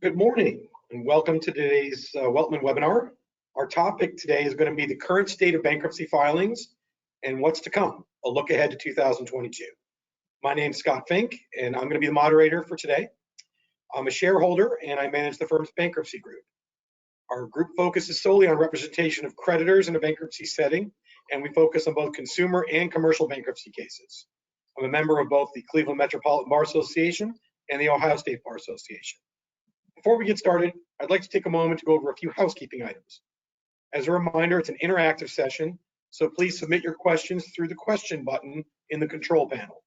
Good morning and welcome to today's Weltman webinar. Our topic today is going to be the current state of bankruptcy filings and what's to come, a look ahead to 2022. My name is Scott Fink and I'm going to be the moderator for today. I'm a shareholder and I manage the firm's bankruptcy group. Our group focuses solely on representation of creditors in a bankruptcy setting, and we focus on both consumer and commercial bankruptcy cases. I'm a member of both the Cleveland Metropolitan Bar Association and the Ohio State Bar Association. Before we get started, I'd like to take a moment to go over a few housekeeping items. As a reminder, it's an interactive session, so please submit your questions through the question button in the control panel.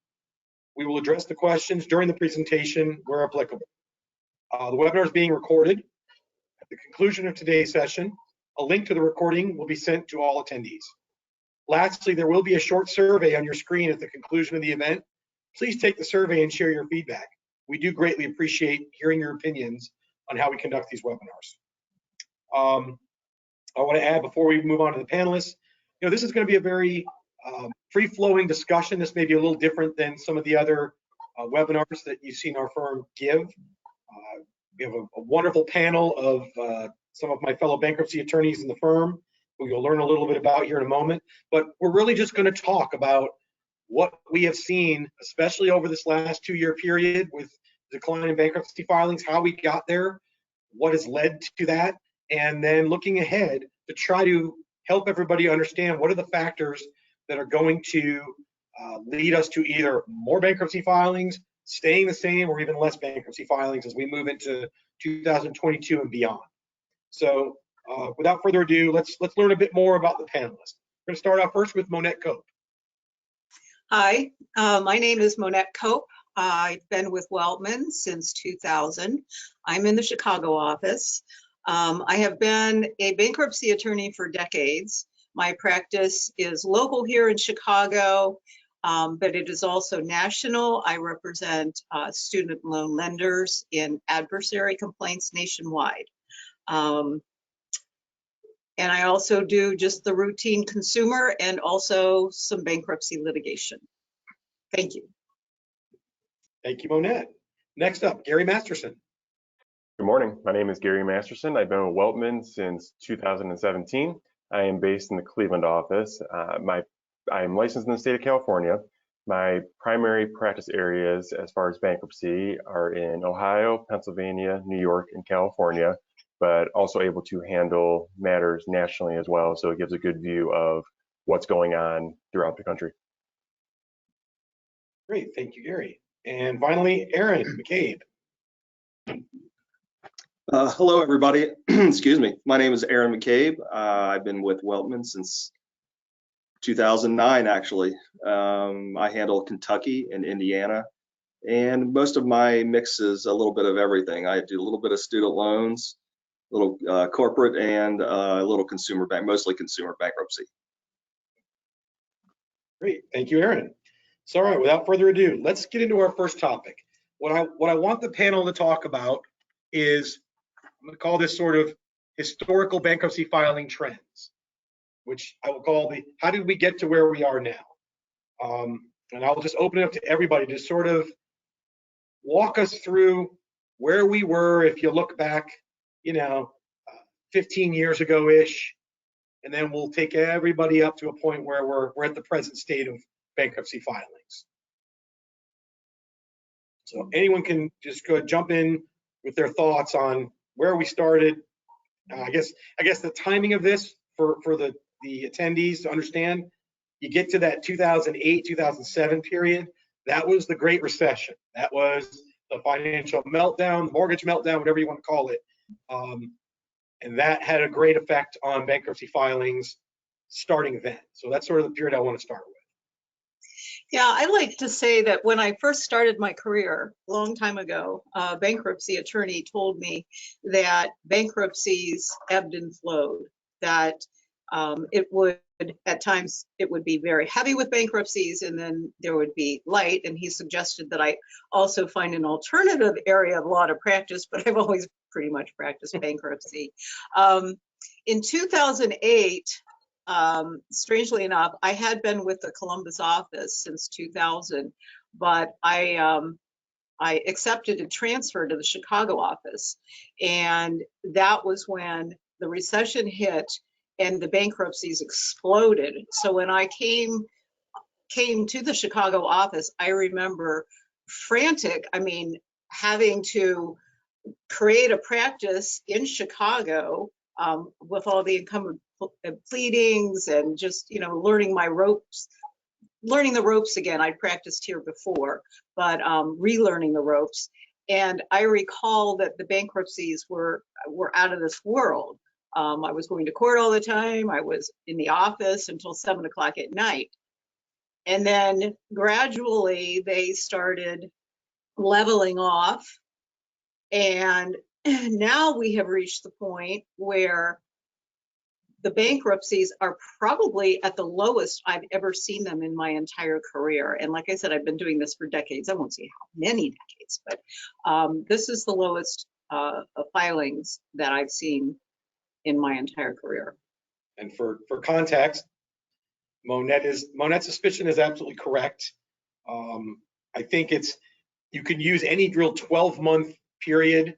We will address the questions during the presentation where applicable. The webinar is being recorded. At the conclusion of today's session, a link to the recording will be sent to all attendees. Lastly, there will be a short survey on your screen at the conclusion of the event. Please take the survey and share your feedback. We do greatly appreciate hearing your opinions on how we conduct these webinars. I want to add before we move on to the panelists, this is going to be a very free-flowing discussion. This may be a little different than some of the other webinars that you've seen our firm give. We have a wonderful panel of some of my fellow bankruptcy attorneys in the firm, who you'll learn a little bit about here in a moment. But we're really just going to talk about what we have seen, especially over this last 2-year period with decline in bankruptcy filings, how we got there, what has led to that, and then looking ahead to try to help everybody understand what are the factors that are going to lead us to either more bankruptcy filings, staying the same, or even less bankruptcy filings as we move into 2022 and beyond. So without further ado, let's learn a bit more about the panelists. We're going to start off first with Monette Cope. Hi, my name is Monette Cope. I've been with Weltman since 2000. I'm in the Chicago office. I have been a bankruptcy attorney for decades. My practice is local here in Chicago, but it is also national. I represent student loan lenders in adversary complaints nationwide. And I also do just the routine consumer and also some bankruptcy litigation. Thank you. Thank you, Monette. Next up, Garry Masterson. Good morning. My name is Garry Masterson. I've been with Weltman since 2017. I am based in the Cleveland office. I am licensed in the state of California. My primary practice areas as far as bankruptcy are in Ohio, Pennsylvania, New York, and California, but also able to handle matters nationally as well. So it gives a good view of what's going on throughout the country. Great, thank you, Garry. And finally, Erin McCabe. Hello, everybody. Excuse me. My name is Erin McCabe. I've been with Weltman since 2009, actually. I handle Kentucky and Indiana, and most of my mix is a little bit of everything. I do a little bit of student loans, a little corporate, and a little consumer bank, mostly consumer bankruptcy. Great, thank you, Erin. So, all right, without further ado, let's get into our first topic. What I want the panel to talk about is, I'm going to call this sort of historical bankruptcy filing trends, which I will call the, how did we get to where we are now? And I'll just open it up to everybody to sort of walk us through where we were if you look back, 15 years ago-ish, and then we'll take everybody up to a point where we're at the present state of bankruptcy filings. So anyone can just go jump in with their thoughts on where we started. I guess the timing of this for the attendees to understand, you get to that 2008, 2007 period, that was the Great Recession. That was the financial meltdown, the mortgage meltdown, whatever you want to call it. And that had a great effect on bankruptcy filings starting then. So that's sort of the period I want to start with. Yeah, I like to say that when I first started my career a long time ago, a bankruptcy attorney told me that bankruptcies ebbed and flowed, that it would, at times, it would be very heavy with bankruptcies and then there would be light. And he suggested that I also find an alternative area of law to practice, but I've always pretty much practiced bankruptcy. In 2008, strangely enough, I had been with the Columbus office since 2000, but I I accepted a transfer to the Chicago office. And that was when the recession hit and the bankruptcies exploded. So when I came to the Chicago office, I remember frantic, I mean, having to create a practice in Chicago with all the incumbent pleadings and just, you know, learning the ropes again. I'd practiced here before, but relearning the ropes. And I recall that the bankruptcies were out of this world. I was going to court all the time. I was in the office until 7 o'clock at night. And then gradually they started leveling off. And now we have reached the point where the bankruptcies are probably at the lowest I've ever seen them in my entire career. And like I said, I've been doing this for decades. I won't say how many decades, but this is the lowest filings that I've seen in my entire career. And for context, Monette's suspicion is absolutely correct. I think you can use any drill 12-month period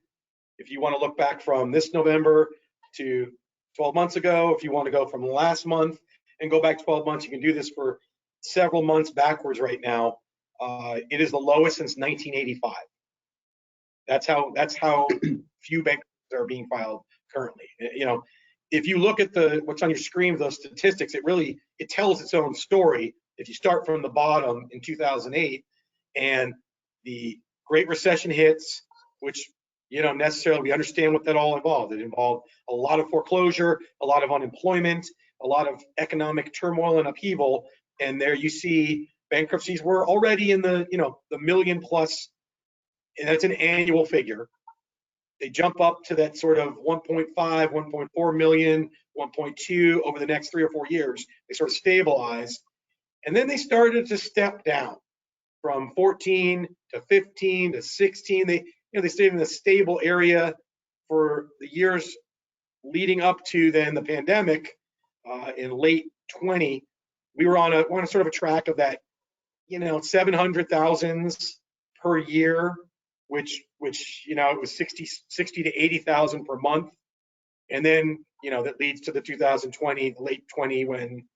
if you want to look back from this November to 12 months ago. If you want to go from last month and go back 12 months, you can do this for several months backwards right now. It is the lowest since 1985. That's how few bankruptcies are being filed currently. You know, if you look at what's on your screen, those statistics, it tells its own story. If you start from the bottom in 2008 and the Great Recession hits, which, you know, necessarily we understand what that all involved. It involved a lot of foreclosure, a lot of unemployment, a lot of economic turmoil and upheaval. And there you see bankruptcies were already in the million plus, and that's an annual figure. They jump up to that sort of 1.5, 1.4 million, 1.2 over the next 3 or 4 years. They sort of stabilize. And then they started to step down from 14 to 15 to 16. They stayed in a stable area for the years leading up to then the pandemic in late 20. We were on a sort of a track of that, 700,000 per year, which it was 60 to 80,000 per month. And then, that leads to the 2020, late 20, when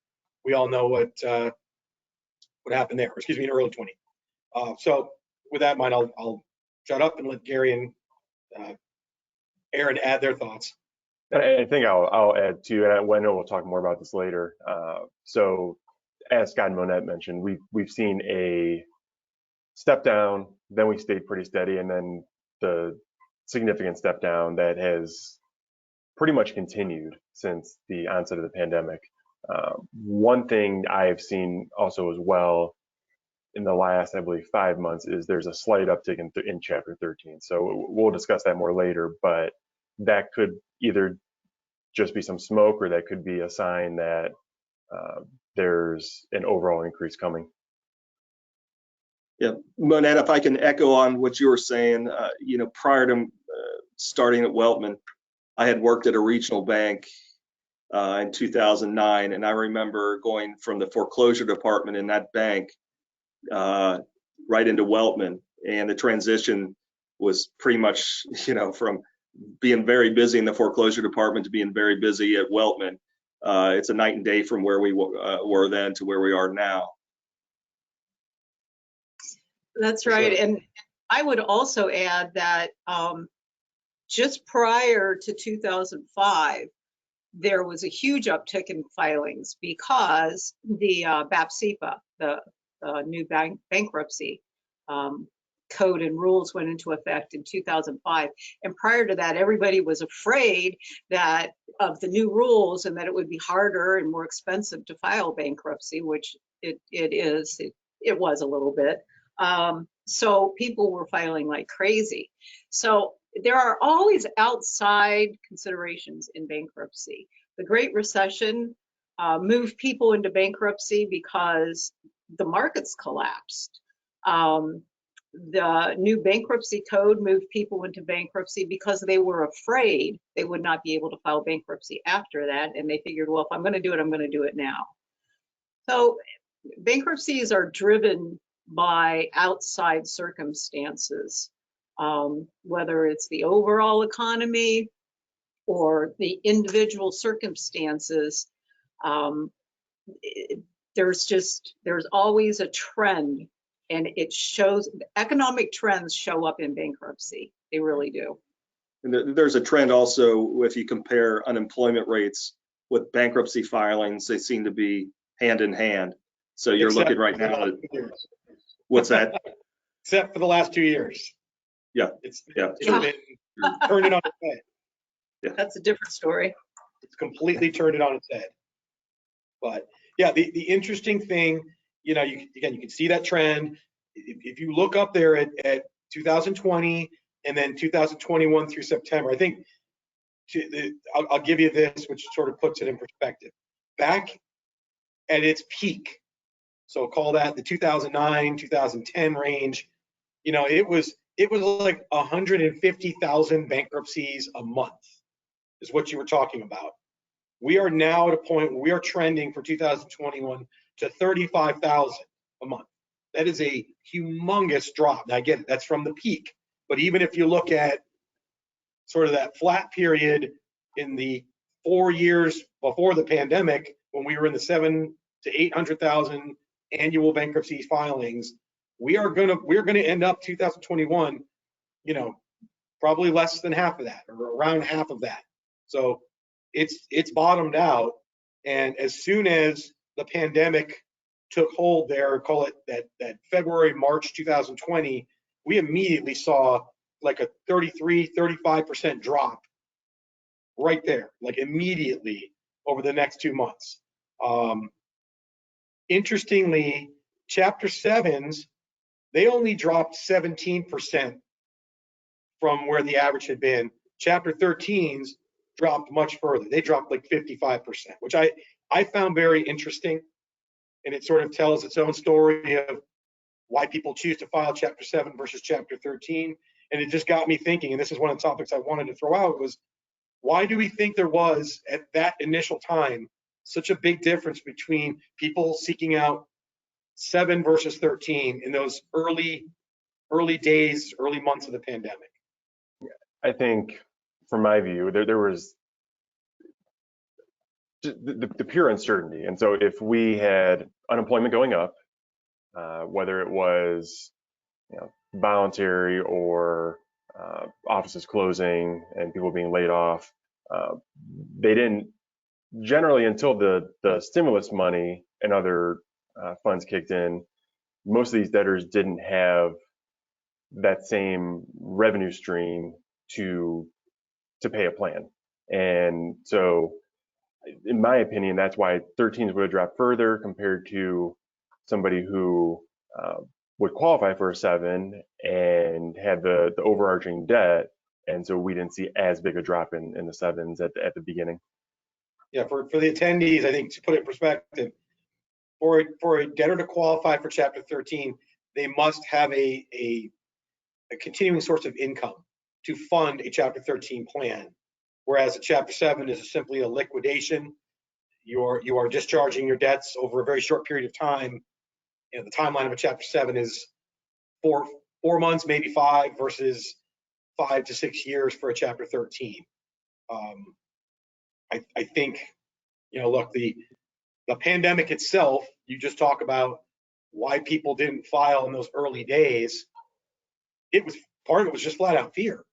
we all know what happened there, excuse me, early 20. So with that in mind, I'll shut up and let Garry and Erin add their thoughts. I think I'll add too, and I know we'll talk more about this later. So as Scott and Monette mentioned, we've seen a step down, then we stayed pretty steady, and then the significant step down that has pretty much continued since the onset of the pandemic. One thing I've seen also as well in the last, I believe, 5 months is there's a slight uptick in Chapter 13. So we'll discuss that more later, but that could either just be some smoke or that could be a sign that there's an overall increase coming. Yeah, Monette, if I can echo on what you were saying, prior to starting at Weltman, I had worked at a regional bank in 2009, and I remember going from the foreclosure department in that bank right into Weltman, and the transition was pretty much, from being very busy in the foreclosure department to being very busy at Weltman. It's a night and day from where we were then to where we are now. That's right. Sure. And I would also add that just prior to 2005, there was a huge uptick in filings because the BAP-CFA, the new bankruptcy code and rules went into effect in 2005. And prior to that, everybody was afraid of the new rules and that it would be harder and more expensive to file bankruptcy, which it was a little bit. So people were filing like crazy. So there are always outside considerations in bankruptcy. The Great Recession moved people into bankruptcy because the markets collapsed. The new bankruptcy code moved people into bankruptcy because they were afraid they would not be able to file bankruptcy after that. And they figured, well, if I'm going to do it, I'm going to do it now. So bankruptcies are driven by outside circumstances, whether it's the overall economy or the individual circumstances. There's always a trend, and it shows, economic trends show up in bankruptcy. They really do. And there's a trend also, if you compare unemployment rates with bankruptcy filings, they seem to be hand in hand. So you're Except looking right for the now last at, 2 years. what's that? Except for the last 2 years. Yeah. It's Yeah. been turned it on its head. That's a different story. It's completely turned it on its head. But yeah, the interesting thing, you know, you can see that trend. If you look up there at 2020 and then 2021 through September, I think I'll give you this, which sort of puts it in perspective. Back at its peak, so call that the 2009, 2010 range, you know, it was like 150,000 bankruptcies a month is what you were talking about. We are now at a point where we are trending for 2021 to 35,000 a month. That is a humongous drop. Now, again, that's from the peak. But even if you look at sort of that flat period in the 4 years before the pandemic, when we were in the 700,000 to 800,000 annual bankruptcy filings, we're gonna end up 2021, you know, probably less than half of that, or around half of that. So it's bottomed out, and as soon as the pandemic took hold there, call it that February, March 2020, we immediately saw like a 35% drop right there, like immediately over the next 2 months. Interestingly, Chapter 7s, they only dropped 17% from where the average had been. Chapter 13s dropped much further. They dropped like 55%, which I found very interesting. And it sort of tells its own story of why people choose to file Chapter 7 versus Chapter 13. And it just got me thinking, and this is one of the topics I wanted to throw out, was why do we think there was, at that initial time, such a big difference between people seeking out 7 versus 13 in those early days, early months of the pandemic? I think, from my view, there was the pure uncertainty. And so if we had unemployment going up, whether it was, you know, voluntary or offices closing and people being laid off, they didn't generally, until the stimulus money and other funds kicked in, most of these debtors didn't have that same revenue stream to pay a plan. And so, in my opinion, that's why 13s would have dropped further compared to somebody who would qualify for a 7 and had the overarching debt. And so we didn't see as big a drop in the 7s at the beginning. Yeah, for the attendees, I think, to put it in perspective, for a debtor to qualify for Chapter 13, they must have a continuing source of income to fund a Chapter 13 plan, whereas a Chapter 7 is simply a liquidation. You are discharging your debts over a very short period of time. You know, the timeline of a Chapter 7 is four months, maybe 5, versus 5 to 6 years for a Chapter 13. I think, you know, look, the pandemic itself, you just talk about why people didn't file in those early days. Part of it was just flat out fear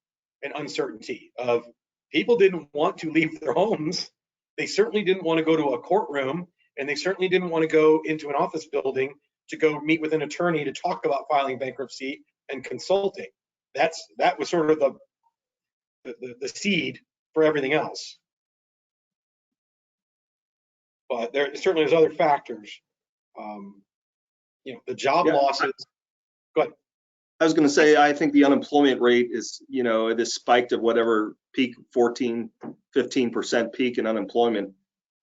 and uncertainty of people didn't want to leave their homes. They certainly didn't want to go to a courtroom, and they certainly didn't want to go into an office building to go meet with an attorney to talk about filing bankruptcy and consulting. That was sort of the seed for everything else. But there certainly is other factors. You know, the job losses. Go ahead. I was going to say, I think the unemployment rate is, you know, this spiked of whatever peak, 14, 15% peak in unemployment.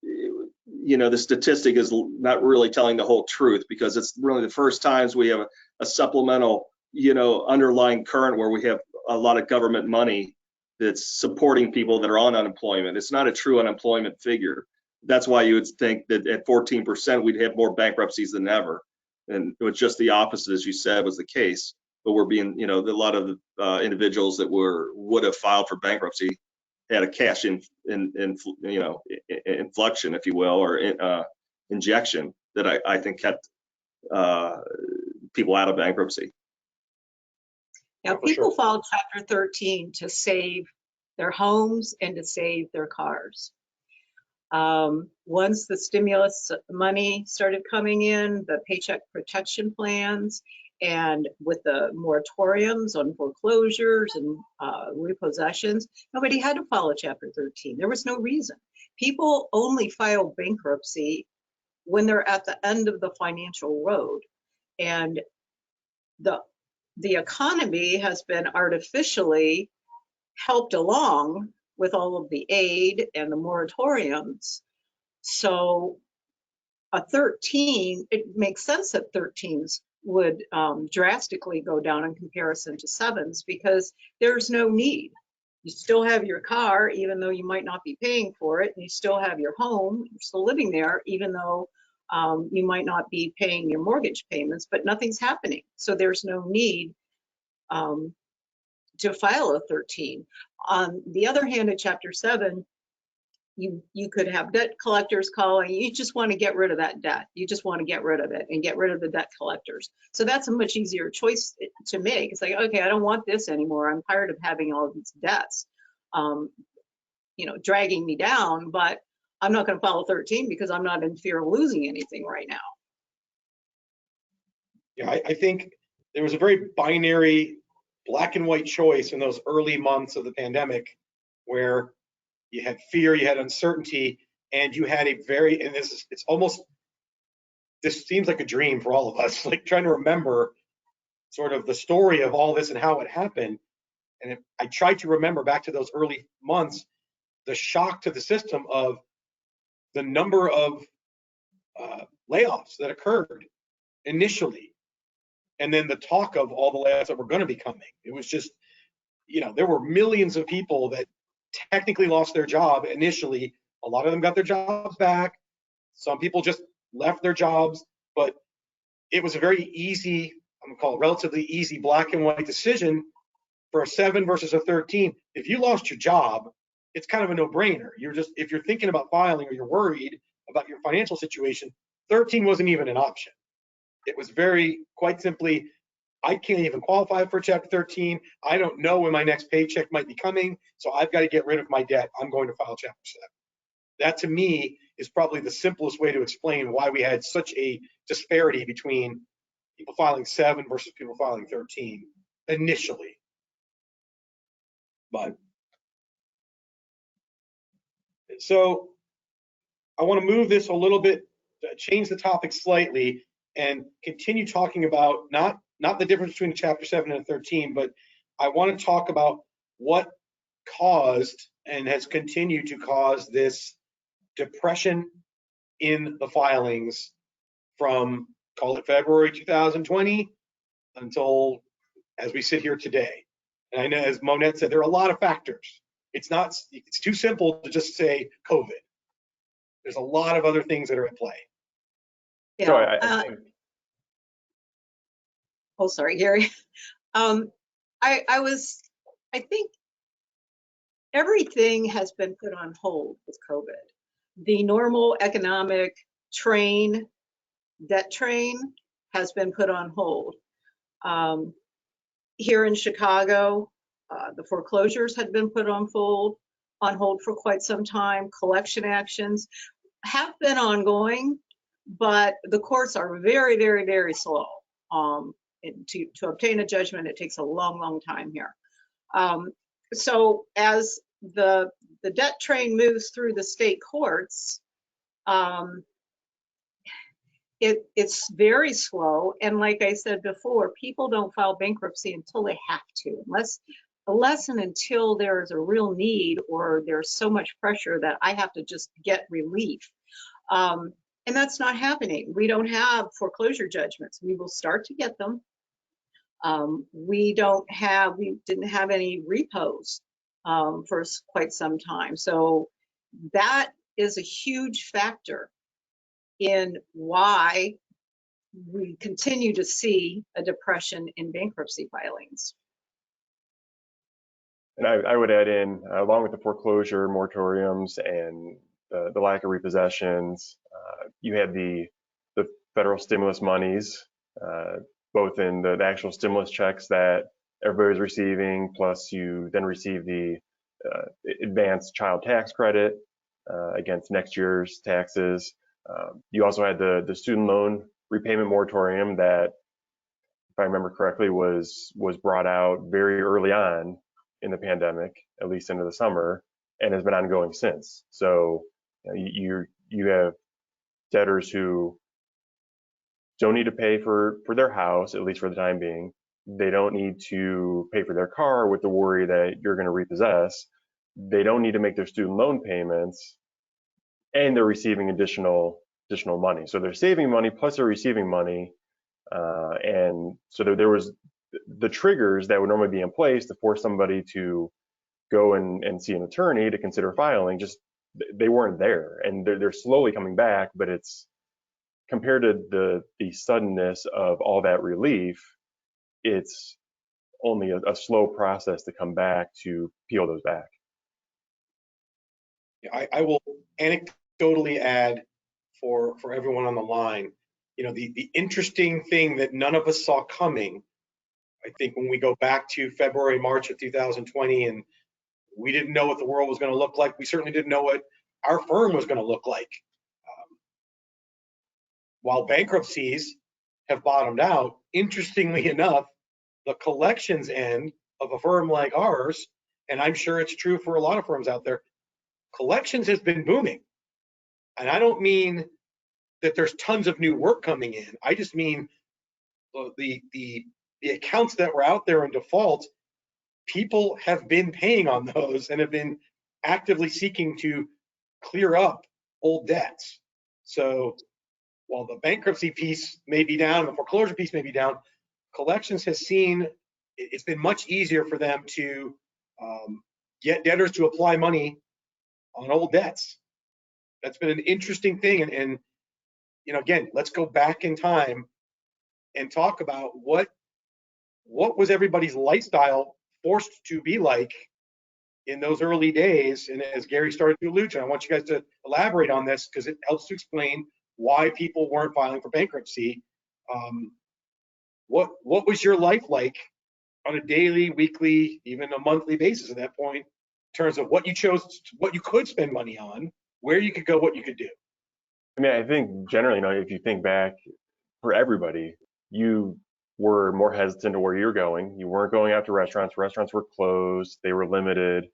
You know, the statistic is not really telling the whole truth, because it's really the first times we have a supplemental, you know, underlying current where we have a lot of government money that's supporting people that are on unemployment. It's not a true unemployment figure. That's why you would think that at 14%, we'd have more bankruptcies than ever. And it was just the opposite, as you said, was the case. But we're being, a lot of individuals that would have filed for bankruptcy had a cash inflection, if you will, or injection that I think kept people out of bankruptcy. Now, people filed Chapter 13 to save their homes and to save their cars. Once the stimulus money started coming in, the paycheck protection plans, and with the moratoriums on foreclosures and repossessions, nobody had to file a Chapter 13. There was no reason. People only file bankruptcy when they're at the end of the financial road. And the economy has been artificially helped along with all of the aid and the moratoriums. So a 13, it makes sense that 13s would drastically go down in comparison to 7s because there's no need. You still have your car, even though you might not be paying for it, and you still have your home, you're still living there, even though you might not be paying your mortgage payments, but nothing's happening. So there's no need to file a 13. On the other hand, in Chapter 7, you could have debt collectors calling. You just want to get rid of that debt. You just want to get rid of it and get rid of the debt collectors. So that's a much easier choice to make. It's like, okay, I don't want this anymore. I'm tired of having all of these debts, dragging me down, but I'm not going to file a 13 because I'm not in fear of losing anything right now. Yeah, I think there was a very binary black and white choice in those early months of the pandemic where you had fear, you had uncertainty, and you had this seems like a dream for all of us, like trying to remember sort of the story of all this and how it happened. And I tried to remember back to those early months, the shock to the system of the number of layoffs that occurred initially, and then the talk of all the layoffs that were going to be coming. It was just, there were millions of people that technically lost their job initially. A lot of them got their jobs back. Some people just left their jobs, but it was a very easy, I'm gonna call it relatively easy black and white decision for a 7 versus a 13. If you lost your job, it's kind of a no-brainer. If you're thinking about filing or you're worried about your financial situation, 13 wasn't even an option. It was quite simply, I can't even qualify for Chapter 13. I don't know when my next paycheck might be coming, so I've got to get rid of my debt. I'm going to file Chapter 7. That, to me, is probably the simplest way to explain why we had such a disparity between people filing 7 versus people filing 13 initially. But so I want to move this a little bit, change the topic slightly, and continue talking about not the difference between a Chapter 7 and a 13, but I want to talk about what caused and has continued to cause this depression in the filings from, call it February 2020 until as we sit here today. And I know, as Monette said, there are a lot of factors. It's too simple to just say COVID. There's a lot of other things that are at play. Yeah. So I think, oh, sorry, Gary. I think everything has been put on hold with COVID. The normal economic debt train has been put on hold. Here in Chicago, the foreclosures had been put on hold for quite some time. Collection actions have been ongoing, but the courts are very, very, very slow. To obtain a judgment, it takes a long, long time here. So as the debt train moves through the state courts, it's very slow. And like I said before, people don't file bankruptcy until they have to, unless and until there is a real need or there's so much pressure that I have to just get relief. And that's not happening. We don't have foreclosure judgments. We will start to get them. We didn't have any repos for quite some time. So that is a huge factor in why we continue to see a depression in bankruptcy filings. And I would add in, along with the foreclosure moratoriums and the lack of repossessions, you had the federal stimulus monies, both in the actual stimulus checks that everybody was receiving, plus you then receive the advanced child tax credit against next year's taxes. You also had the student loan repayment moratorium that, if I remember correctly, was brought out very early on in the pandemic, at least into the summer, and has been ongoing since. So you have debtors who don't need to pay for their house, at least for the time being. They don't need to pay for their car with the worry that you're going to repossess. They don't need to make their student loan payments, and they're receiving additional money. So they're saving money plus they're receiving money, and so there was the triggers that would normally be in place to force somebody to go and see an attorney to consider filing. Just they weren't there, and they're slowly coming back. But it's compared to the suddenness of all that relief, it's only a slow process to come back to peel those back. I will anecdotally add for everyone on the line, the interesting thing that none of us saw coming, I think when we go back to February, March of 2020, and we didn't know what the world was going to look like. We certainly didn't know what our firm was going to look like. While bankruptcies have bottomed out, interestingly enough, the collections end of a firm like ours, and I'm sure it's true for a lot of firms out there, collections has been booming. And I don't mean that there's tons of new work coming in. I just mean the accounts that were out there in default, people have been paying on those and have been actively seeking to clear up old debts. So while the bankruptcy piece may be down, the foreclosure piece may be down, collections has seen it's been much easier for them to get debtors to apply money on old debts. That's been an interesting thing. And again, let's go back in time and talk about what was everybody's lifestyle forced to be like in those early days. And as Gary started to allude to, I want you guys to elaborate on this because it helps to explain why people weren't filing for bankruptcy. What was your life like on a daily, weekly, even a monthly basis at that point, in terms of what you chose, what you could spend money on, where you could go, what you could do? I mean, I think generally, if you think back for everybody, you were more hesitant to where you're going. You weren't going out to restaurants. Restaurants were closed. They were limited.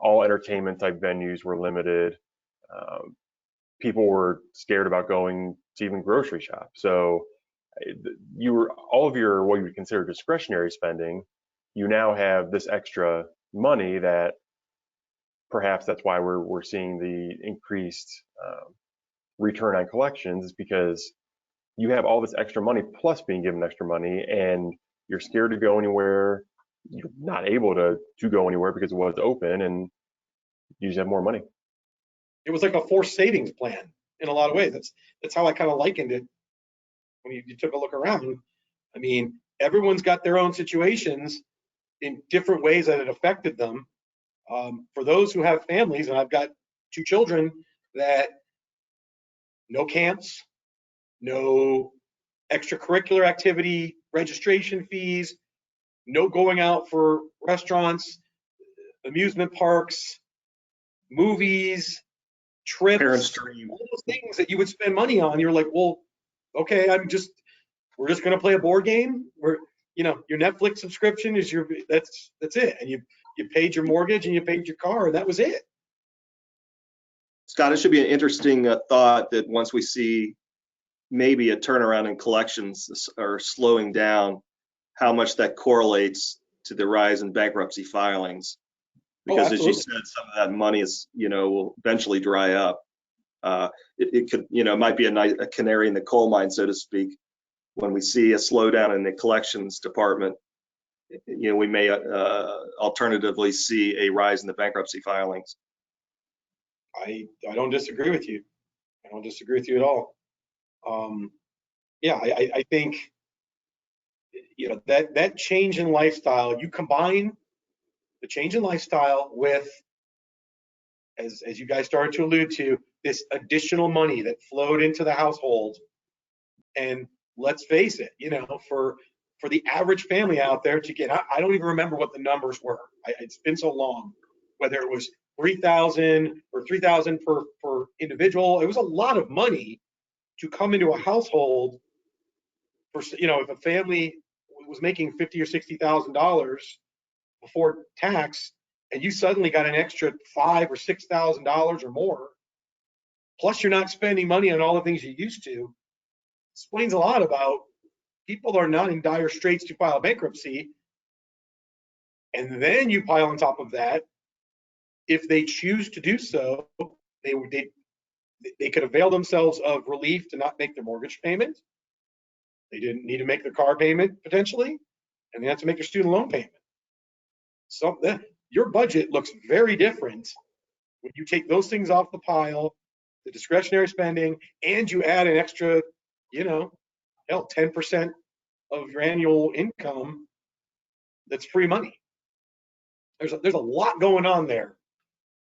All entertainment type venues were limited. People were scared about going to even grocery shop. So all of your what you would consider discretionary spending, you now have this extra money that perhaps that's why we're seeing the increased return on collections, is because you have all this extra money plus being given extra money, and you're scared to go anywhere. You're not able to go anywhere because it was open, and you just have more money. It was like a forced savings plan in a lot of ways. That's how I kind of likened it when you took a look around. I mean, everyone's got their own situations in different ways that it affected them. For those who have families, and I've got 2 children, that no camps, no extracurricular activity, registration fees, no going out for restaurants, amusement parks, movies, trips, all those things that you would spend money on. You're like, well, okay, we're just going to play a board game. Your Netflix subscription is that's it. And you paid your mortgage and you paid your car, and that was it. Scott, it should be an interesting thought that once we see maybe a turnaround in collections or slowing down, how much that correlates to the rise in bankruptcy filings. Because as you said, some of that money will eventually dry up. It could, might be a canary in the coal mine, so to speak. When we see a slowdown in the collections department, we may alternatively see a rise in the bankruptcy filings. I don't disagree with you. I don't disagree with you at all. yeah, I think, you know, that change in lifestyle, you combine the change in lifestyle with, as you guys started to allude to, this additional money that flowed into the household. And let's face it, you know, for the average family out there to get, I don't even remember what the numbers were. It's been so long, whether it was 3,000 or 3,000 per individual. It was a lot of money to come into a household for, you know, if a family was making $50,000 or $60,000 before tax, and you suddenly got an extra $5,000 or $6,000 or more, plus you're not spending money on all the things you used to, explains a lot about people are not in dire straits to file bankruptcy. And then you pile on top of that, if they choose to do so, they could avail themselves of relief to not make their mortgage payment. They didn't need to make their car payment potentially, and they have to make their student loan payment. So your budget looks very different when you take those things off the pile, the discretionary spending, and you add an extra, you know, hell, 10% of your annual income that's free money. There's a lot going on there.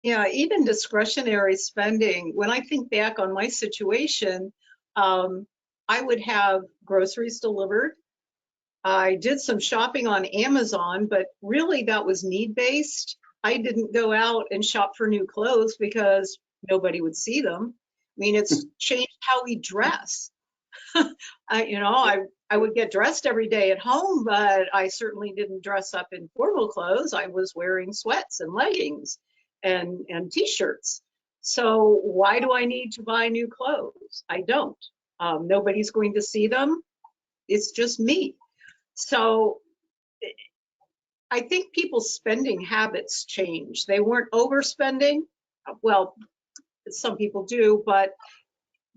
Yeah, even discretionary spending. When I think back on my situation, I would have groceries delivered. I did some shopping on Amazon, but really that was need-based. I didn't go out and shop for new clothes because nobody would see them. I mean, it's changed how we dress. I would get dressed every day at home, but I certainly didn't dress up in formal clothes. I was wearing sweats and leggings and t-shirts. So why do I need to buy new clothes? I don't. Nobody's going to see them. It's just me. So I think people's spending habits change. They weren't overspending. Well, some people do, but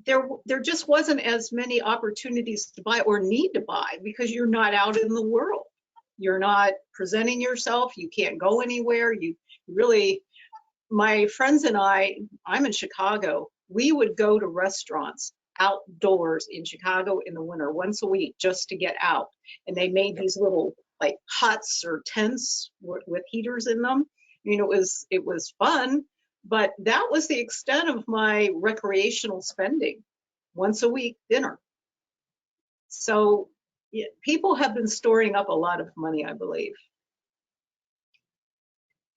there just wasn't as many opportunities to buy or need to buy because you're not out in the world. You're not presenting yourself. You can't go anywhere. You really, my friends and I'm in Chicago. We would go to restaurants outdoors in Chicago in the winter once a week just to get out. And they made these little like huts or tents with heaters in them. You know, it was fun. But that was the extent of my recreational spending, once a week dinner. So yeah, people have been storing up a lot of money, I believe.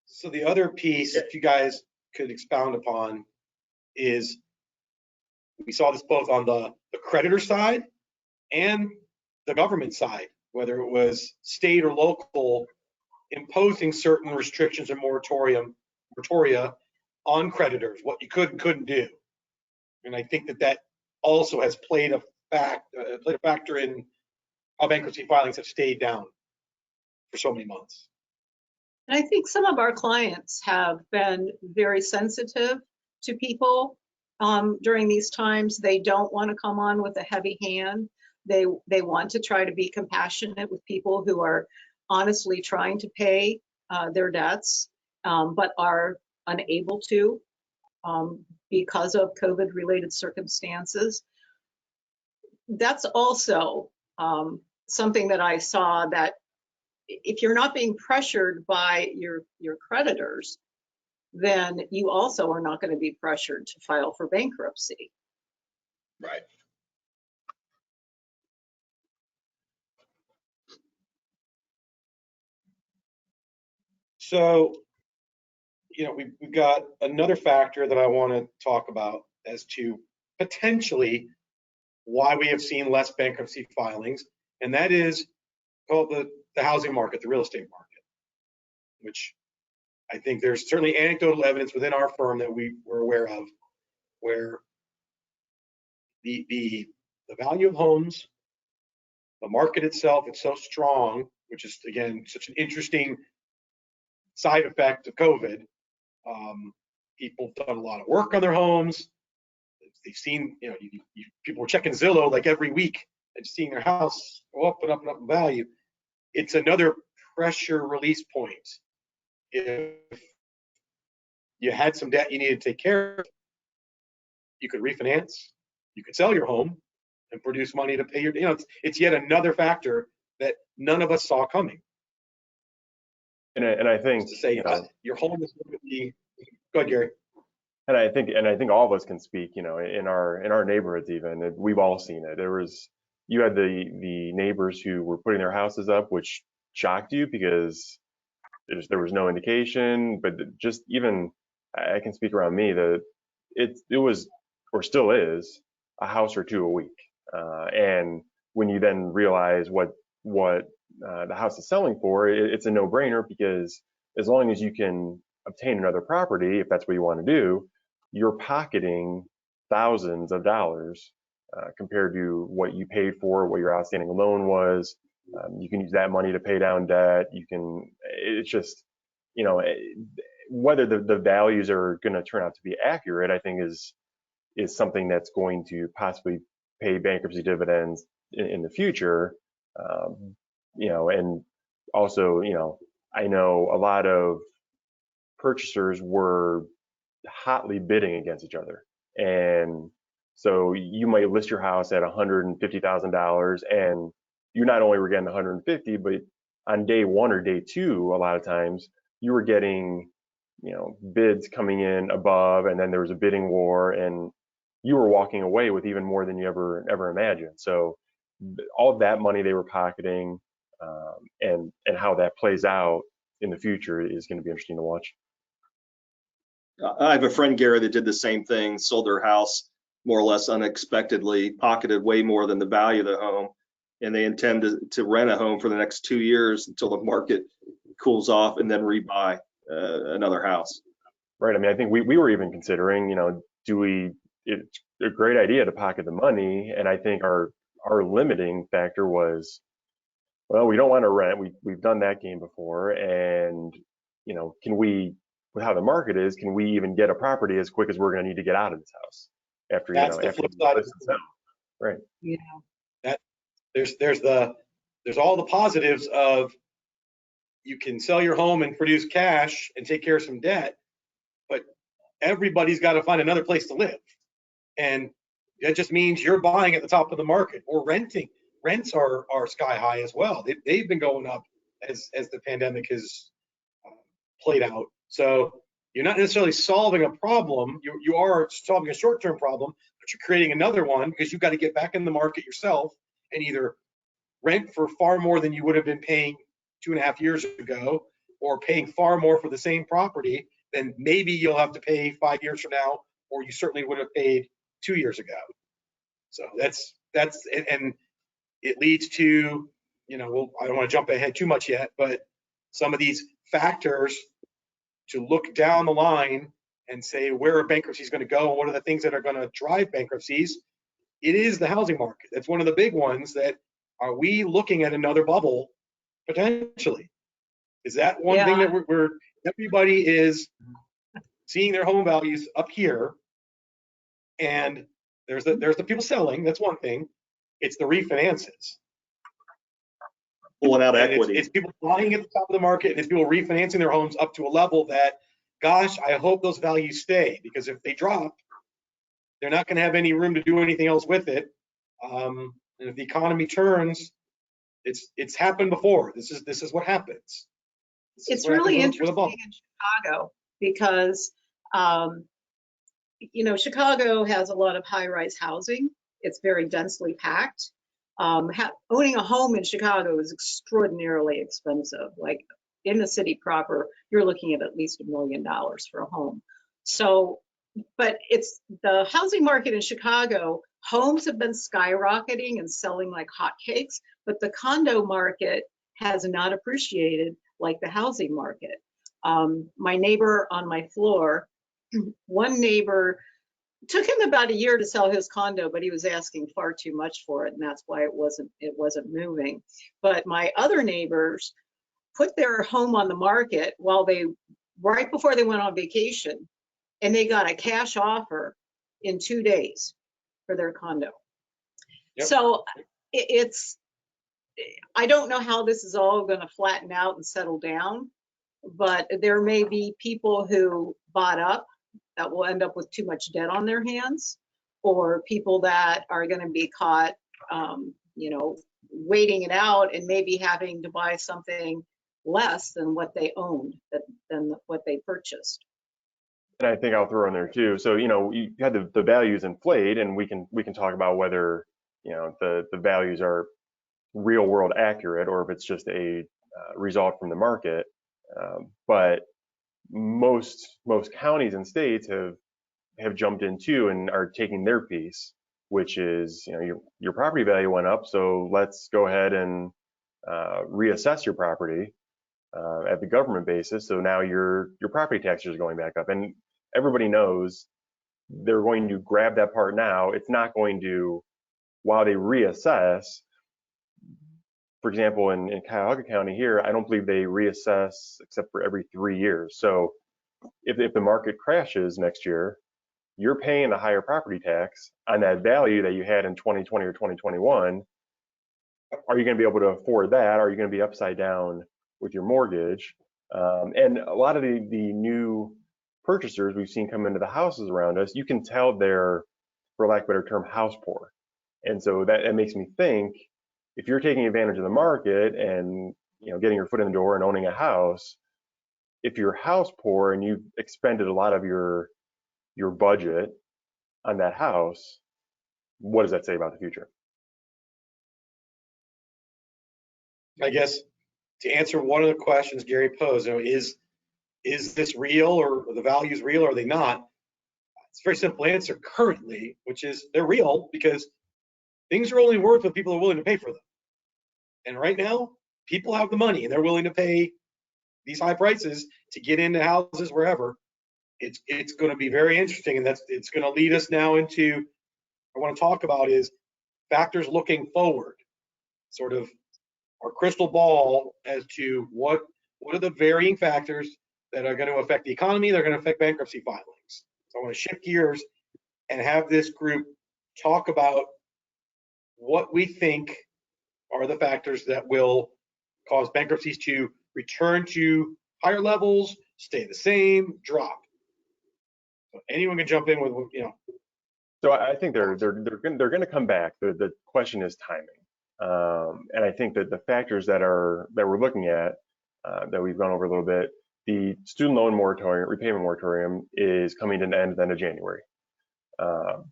So the other piece, if you guys could expound upon, is we saw this both on the creditor side and the government side, whether it was state or local, imposing certain restrictions and moratoria on creditors, what you could and couldn't do. And I think that also has played a factor in how bankruptcy filings have stayed down for so many months. And I think some of our clients have been very sensitive to people during these times. They don't want to come on with a heavy hand. They want to try to be compassionate with people who are honestly trying to pay their debts, but are unable to because of COVID-related circumstances. That's also something that I saw, that if you're not being pressured by your creditors, then you also are not going to be pressured to file for bankruptcy. Right. So, you know, we've got another factor that I want to talk about as to potentially why we have seen less bankruptcy filings, and that is called the housing market, the real estate market, which I think there's certainly anecdotal evidence within our firm that we were aware of, where the value of homes, the market itself, it's so strong, which is again such an interesting side effect of COVID. People have done a lot of work on their homes. They've seen, you know, people were checking Zillow like every week and seeing their house go up and up and up in value. It's another pressure release point. If you had some debt you needed to take care of, you could refinance, you could sell your home, and produce money to pay your, it's yet another factor that none of us saw coming. And I think, To say, your home is going to be, go ahead, Gary. and I think all of us can speak, in our neighborhoods even, we've all seen it. You had the neighbors who were putting their houses up, which shocked you because there was no indication, but just even, I can speak around me, that it was, or still is, a house or two a week. And when you then realize what the house is selling for, it's a no-brainer, because as long as you can obtain another property, if that's what you want to do, you're pocketing thousands of dollars compared to what you paid for, what your outstanding loan was. You can use that money to pay down debt. It's just, whether the values are going to turn out to be accurate, I think is something that's going to possibly pay bankruptcy dividends in the future. And also, I know a lot of purchasers were hotly bidding against each other. And so you might list your house at $150,000, and you not only were getting 150, but on day one or day two, a lot of times you were getting, bids coming in above, and then there was a bidding war, and you were walking away with even more than you ever imagined. So all of that money they were pocketing, and how that plays out in the future is going to be interesting to watch. I have a friend, Gary, that did the same thing, sold their house more or less unexpectedly, pocketed way more than the value of the home, and they intend to rent a home for the next 2 years until the market cools off, and then rebuy another house. Right. I mean, I think we were even considering, it's a great idea to pocket the money, and I think our limiting factor was, well, we don't want to rent. We've done that game before, and can we, with how the market is, can we even get a property as quick as we're going to need to get out of this house after That's the flip side of it. Right. Yeah. That there's all the positives of, you can sell your home and produce cash and take care of some debt, but everybody's got to find another place to live, and that just means you're buying at the top of the market or renting. Rents are sky high as well. They've been going up as the pandemic has played out. So you're not necessarily solving a problem. You are solving a short-term problem, but you're creating another one, because you've got to get back in the market yourself and either rent for far more than you would have been paying 2.5 years ago, or paying far more for the same property than maybe you'll have to pay 5 years from now, or you certainly would have paid 2 years ago. So that's and it leads to, I don't want to jump ahead too much yet, but some of these factors to look down the line and say, where are bankruptcies going to go, and what are the things that are going to drive bankruptcies? It is the housing market. That's one of the big ones. That, are we looking at another bubble potentially? Is that one thing that we're everybody is seeing their home values up here, and there's the people selling. That's one thing. It's the refinances. Pulling out equity. It's people buying at the top of the market, and it's people refinancing their homes up to a level that, gosh, I hope those values stay, because if they drop, they're not going to have any room to do anything else with it. And if the economy turns, it's happened before. This is what happens. It's really interesting in Chicago, because Chicago has a lot of high-rise housing. It's very densely packed. Owning a home in Chicago is extraordinarily expensive. Like in the city proper, you're looking at least $1 million for a home. So, but it's the housing market in Chicago. Homes have been skyrocketing and selling like hotcakes, but the condo market has not appreciated like the housing market. My neighbor on my floor, one neighbor, took him about a year to sell his condo, but he was asking far too much for it, and that's why it wasn't moving. But my other neighbors put their home on the market right before they went on vacation, and they got a cash offer in 2 days for their condo. Yep. So I don't know how this is all going to flatten out and settle down, but there may be people who bought up that will end up with too much debt on their hands, or people that are going to be caught you know, waiting it out and maybe having to buy something less than what they owned, than what they purchased. And I think I'll throw in there too. So, you know, you had the values inflate, and we can talk about whether, you know, the values are real world accurate or if it's just a result from the market. But most counties and states have jumped into and are taking their piece, which is, you know, your property value went up, so let's go ahead and reassess your property at the government basis. So now your property taxes are going back up, and everybody knows they're going to grab that part now. It's not going to, while they reassess. For example, in Cuyahoga County here, I don't believe they reassess except for every 3 years. So if the market crashes next year, you're paying a higher property tax on that value that you had in 2020 or 2021. Are you going to be able to afford that? Are you going to be upside down with your mortgage? And a lot of the new purchasers we've seen come into the houses around us, you can tell they're, for lack of a better term, house poor. And so that makes me think, if you're taking advantage of the market and, you know, getting your foot in the door and owning a house, if you're house poor and you've expended a lot of your budget on that house, what does that say about the future? I guess to answer one of the questions Gary posed, you know, is this real, or the values real, or are they not? It's a very simple answer currently, which is they're real, because things are only worth what people are willing to pay for them. And right now, people have the money and they're willing to pay these high prices to get into houses wherever. It's going to be very interesting, and it's going to lead us now into, I want to talk about is factors looking forward, sort of our crystal ball as to what are the varying factors that are going to affect the economy, that are going to affect bankruptcy filings. So I want to shift gears and have this group talk about what we think are the factors that will cause bankruptcies to return to higher levels, stay the same, drop. So anyone can jump in with, you know. So I think they're going to come back. The question is timing, and I think that the factors that we're looking at, that we've gone over a little bit, the student loan moratorium, repayment moratorium, is coming to an end at the end of January.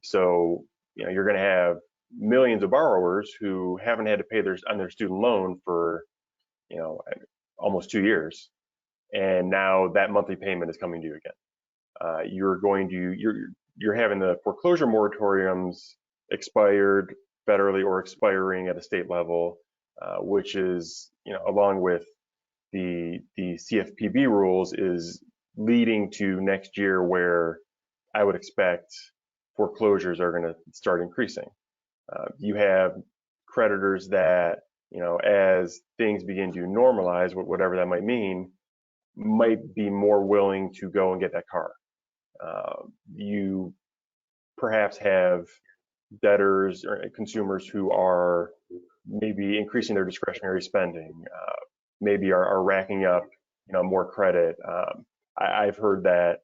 So, you know, you're going to have millions of borrowers who haven't had to pay on their student loan for, you know, almost 2 years, and now that monthly payment is coming due again. You're having the foreclosure moratoriums expired federally or expiring at a state level, which is, you know, along with the CFPB rules, is leading to next year where I would expect foreclosures are going to start increasing. You have creditors that, you know, as things begin to normalize, whatever that might mean, might be more willing to go and get that car. You perhaps have debtors or consumers who are maybe increasing their discretionary spending, maybe are racking up, you know, more credit. I've heard that,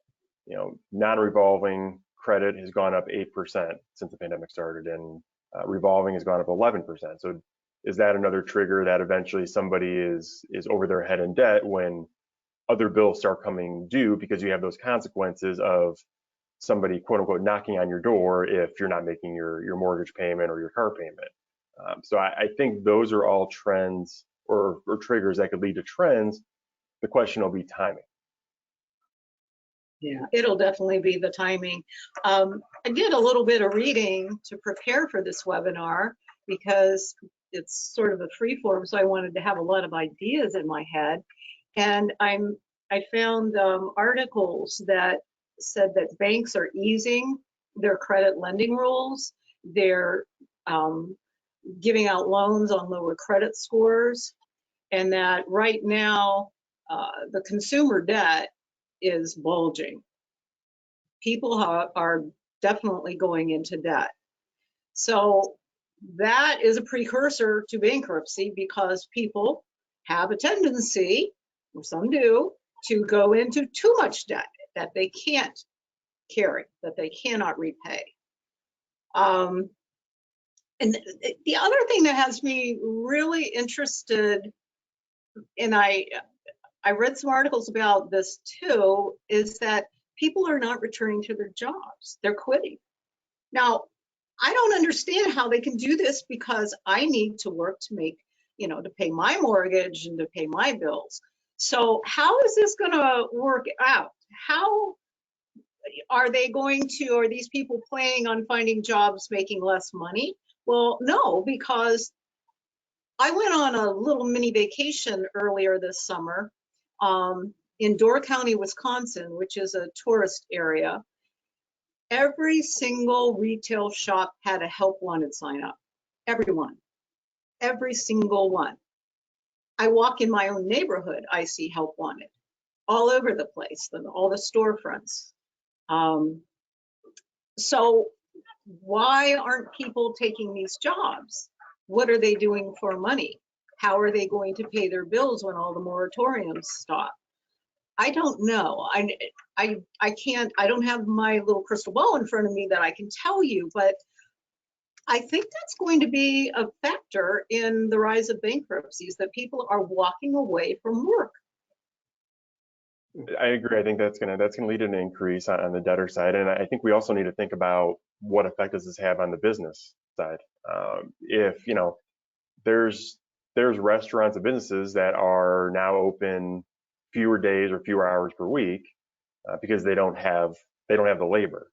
you know, non-revolving credit has gone up 8% since the pandemic started, and revolving has gone up 11%. So is that another trigger that eventually somebody is over their head in debt when other bills start coming due, because you have those consequences of somebody, quote unquote, knocking on your door if you're not making your mortgage payment or your car payment. So I think those are all trends or triggers that could lead to trends. The question will be timing. Yeah, it'll definitely be the timing. I did a little bit of reading to prepare for this webinar because it's sort of a free form, so I wanted to have a lot of ideas in my head. And I found articles that said that banks are easing their credit lending rules. They're giving out loans on lower credit scores, and that right now the consumer debt is bulging. People are definitely going into debt. So that is a precursor to bankruptcy, because people have a tendency, or some do, to go into too much debt that they can't carry, that they cannot repay. And the other thing that has me really interested, and I read some articles about this too, is that people are not returning to their jobs. They're quitting. Now, I don't understand how they can do this because I need to work to make, to pay my mortgage and to pay my bills. So how is this going to work out? How are these people planning on finding jobs making less money? Well, no, because I went on a little mini vacation earlier this summer in Door County, Wisconsin, which is a tourist area. Every single retail shop had a help wanted sign up. Everyone, every single one. I walk in my own neighborhood, I see help wanted all over the place, all the storefronts. So why aren't people taking these jobs? What are they doing for money? How are they going to pay their bills when all the moratoriums stop? I don't know. I can't, I don't have my little crystal ball in front of me that I can tell you, but I think that's going to be a factor in the rise of bankruptcies, that people are walking away from work. I agree. I think that's gonna lead to an increase on the debtor side, and I think we also need to think about what effect does this have on the business side. If there's restaurants and businesses that are now open fewer days or fewer hours per week because they don't have the labor.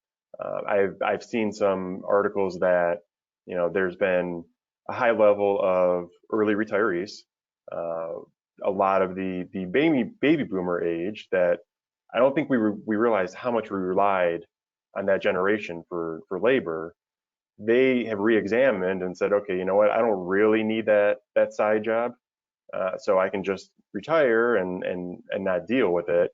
I've seen some articles that there's been a high level of early retirees. A lot of the baby boomer age that I don't think we realized how much we relied on that generation for labor. They have re-examined and said, okay, you know what, I don't really need that side job, so I can just retire and not deal with it.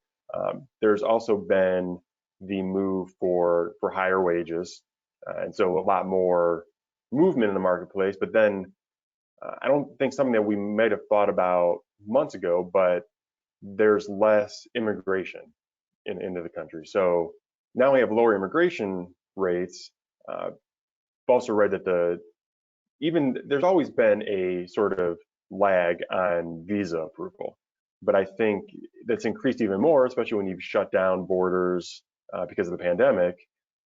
There's also been the move for higher wages, and so a lot more movement in the marketplace. But then I don't think something that we might have thought about months ago, but there's less immigration into the country. So now we have lower immigration rates. I've also read that there's always been a sort of lag on visa approval, but I think that's increased even more, especially when you've shut down borders because of the pandemic,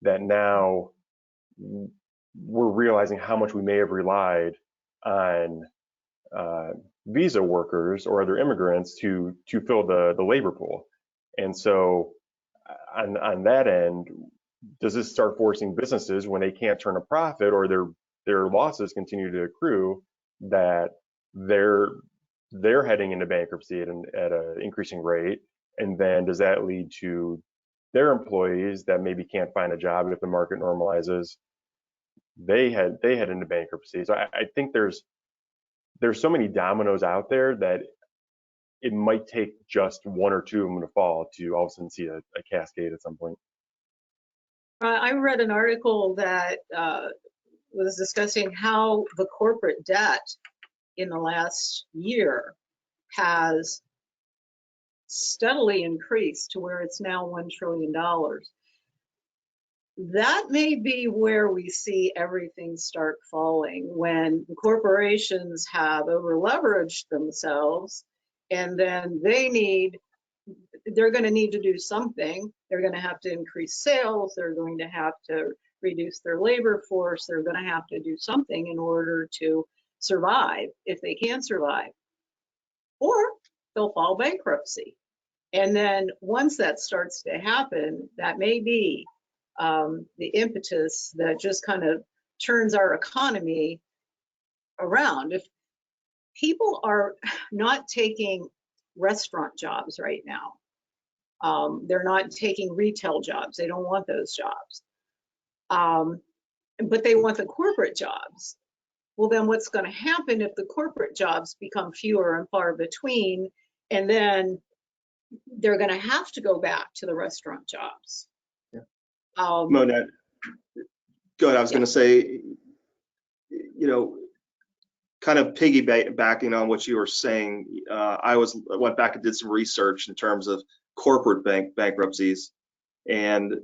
that now we're realizing how much we may have relied on visa workers or other immigrants to fill the labor pool. And so on that end, does this start forcing businesses, when they can't turn a profit or their losses continue to accrue, that they're heading into bankruptcy at an increasing rate? And then does that lead to their employees that maybe can't find a job if the market normalizes? They head into bankruptcy. So I think there's so many dominoes out there that it might take just one or two of them to fall to all of a sudden see a cascade at some point. I read an article that was discussing how the corporate debt in the last year has steadily increased to where it's now $1 trillion. That may be where we see everything start falling, when corporations have over-leveraged themselves, and then they're going to need to do something. They're going to have to increase sales. They're going to have to reduce their labor force. They're going to have to do something in order to survive, if they can survive, or they'll file bankruptcy. And then once that starts to happen, that may be the impetus that just kind of turns our economy around. If people are not taking restaurant jobs right now, they're not taking retail jobs, they don't want those jobs, but they want the corporate jobs. Well, then what's going to happen if the corporate jobs become fewer and far between, and then they're going to have to go back to the restaurant jobs? Monette, go ahead. I was going to say, kind of piggybacking on what you were saying, I went back and did some research in terms of corporate bankruptcies, and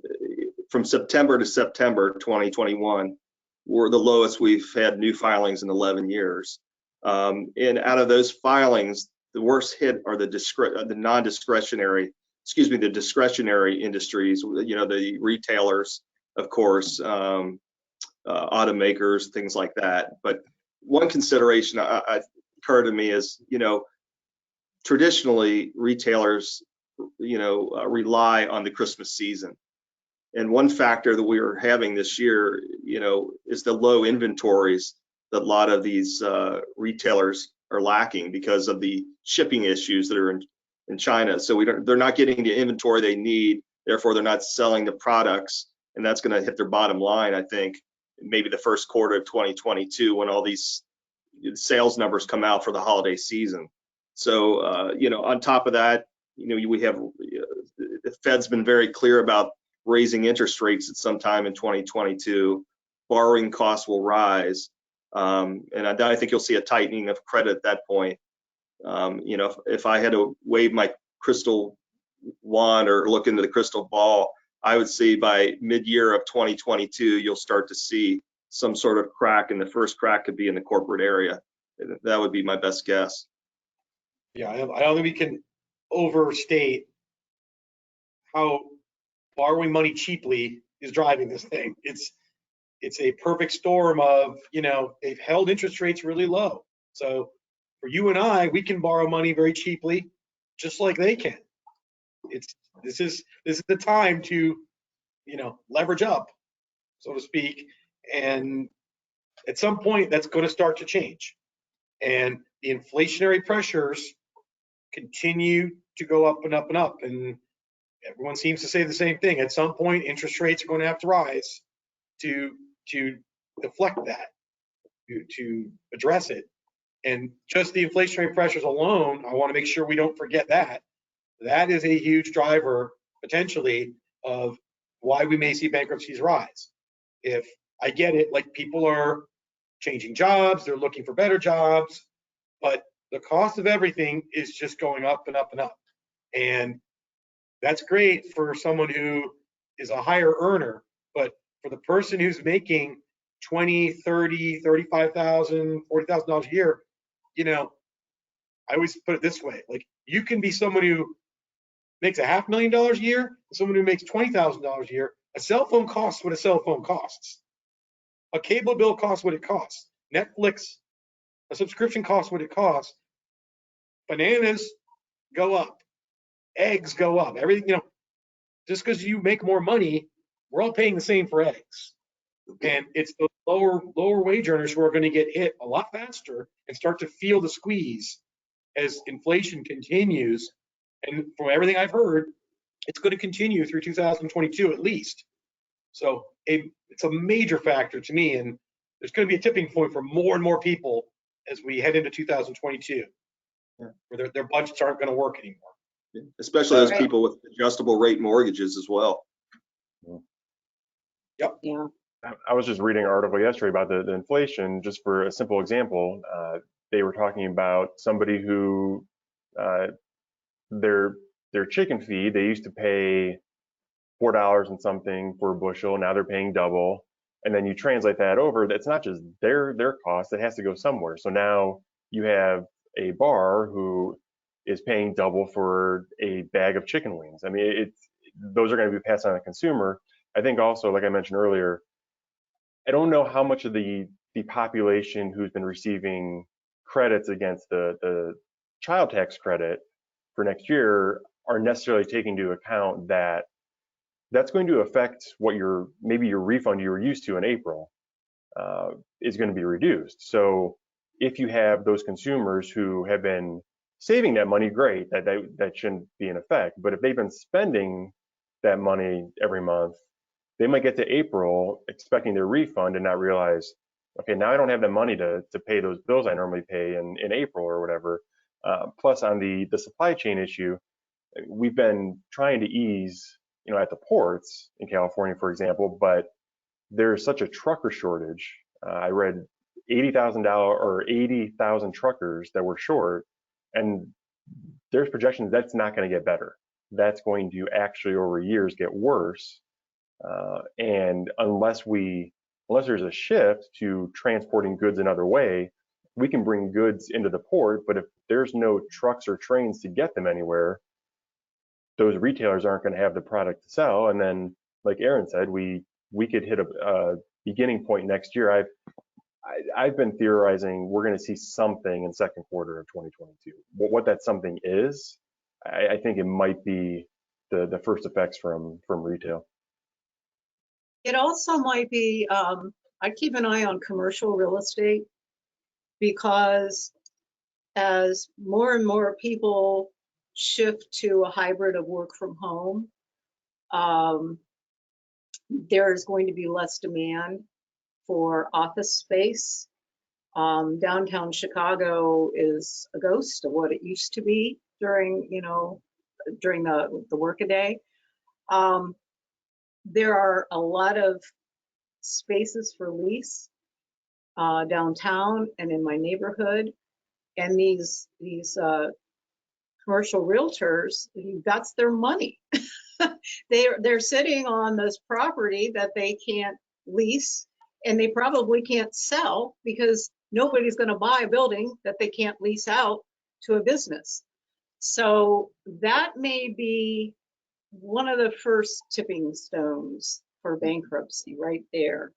from September to September 2021, were the lowest we've had new filings in 11 years. And out of those filings, the worst hit are the non-discretionary, the discretionary industries, the retailers, of course, automakers, things like that. But one consideration occurred to me is, traditionally retailers, rely on the Christmas season. And one factor that we are having this year, is the low inventories that a lot of these retailers are lacking because of the shipping issues that are in China. So they're not getting the inventory they need. Therefore, they're not selling the products, and that's going to hit their bottom line, I think, maybe the first quarter of 2022 when all these sales numbers come out for the holiday season. So, on top of that, we have the Fed's been very clear about raising interest rates at some time in 2022. Borrowing costs will rise, and I think you'll see a tightening of credit at that point. If I had to wave my crystal wand or look into the crystal ball, I would see by mid-year of 2022, you'll start to see some sort of crack, and the first crack could be in the corporate area. That would be my best guess. Yeah, I don't think we can overstate how borrowing money cheaply is driving this thing. It's a perfect storm of, they've held interest rates really low. So for you and I, we can borrow money very cheaply, just like they can. This is the time to, leverage up, so to speak. And at some point, that's going to start to change. And the inflationary pressures continue to go up and up and up. And everyone seems to say the same thing. At some point, interest rates are going to have to rise to deflect that, to address it. And just the inflationary pressures alone, I want to make sure we don't forget that. That is a huge driver, potentially, of why we may see bankruptcies rise. If I get it, like people are changing jobs, they're looking for better jobs, but the cost of everything is just going up and up and up. And that's great for someone who is a higher earner, but for the person who's making $20,000, $30,000, $35,000, $40,000 a year, I always put it this way: like, you can be someone who makes $500,000 a year, and someone who makes $20,000 a year. A cell phone costs what a cell phone costs. A cable bill costs what it costs. Netflix, a subscription costs what it costs. Bananas go up. Eggs go up. Everything, just because you make more money, we're all paying the same for eggs. And it's the lower wage earners who are going to get hit a lot faster and start to feel the squeeze as inflation continues. And from everything I've heard, it's going to continue through 2022 at least. So it's a major factor to me, and there's going to be a tipping point for more and more people as we head into 2022, where their budgets aren't going to work anymore. Yeah. Especially those people with adjustable rate mortgages as well. Yep. Yeah. I was just reading an article yesterday about the inflation. Just for a simple example, they were talking about somebody who their chicken feed, they used to pay $4 and something for a bushel. Now they're paying double. And then you translate that over. That's not just their cost. It has to go somewhere. So now you have a bar who is paying double for a bag of chicken wings. I mean, those are going to be passed on to the consumer. I think also, like I mentioned earlier, I don't know how much of the population who's been receiving credits against the child tax credit for next year are necessarily taking into account that that's going to affect what maybe your refund you were used to in April is going to be reduced. So if you have those consumers who have been saving that money, great, that shouldn't be in effect. But if they've been spending that money every month, they might get to April expecting their refund and not realize, okay, now I don't have the money to pay those bills I normally pay in April or whatever. Plus, on the supply chain issue, we've been trying to ease, at the ports in California, for example, but there's such a trucker shortage. I read $80,000 truckers that were short, and there's projections that's not going to get better. That's going to actually over years get worse. And unless we unless there's a shift to transporting goods another way, we can bring goods into the port, but if there's no trucks or trains to get them anywhere, those retailers aren't going to have the product to sell. And then, like Erin said, we could hit a beginning point next year. I've been theorizing we're going to see something in second quarter of 2022. What that something is, I think it might be the first effects from retail. It also might be, I keep an eye on commercial real estate, because as more and more people shift to a hybrid of work from home, there's going to be less demand for office space. Downtown Chicago is a ghost of what it used to be during the workaday. There are a lot of spaces for lease downtown and in my neighborhood, and these commercial realtors, that's their money. They're sitting on this property that they can't lease, and they probably can't sell because nobody's going to buy a building that they can't lease out to a business. So that may be one of the first tipping stones for bankruptcy right there.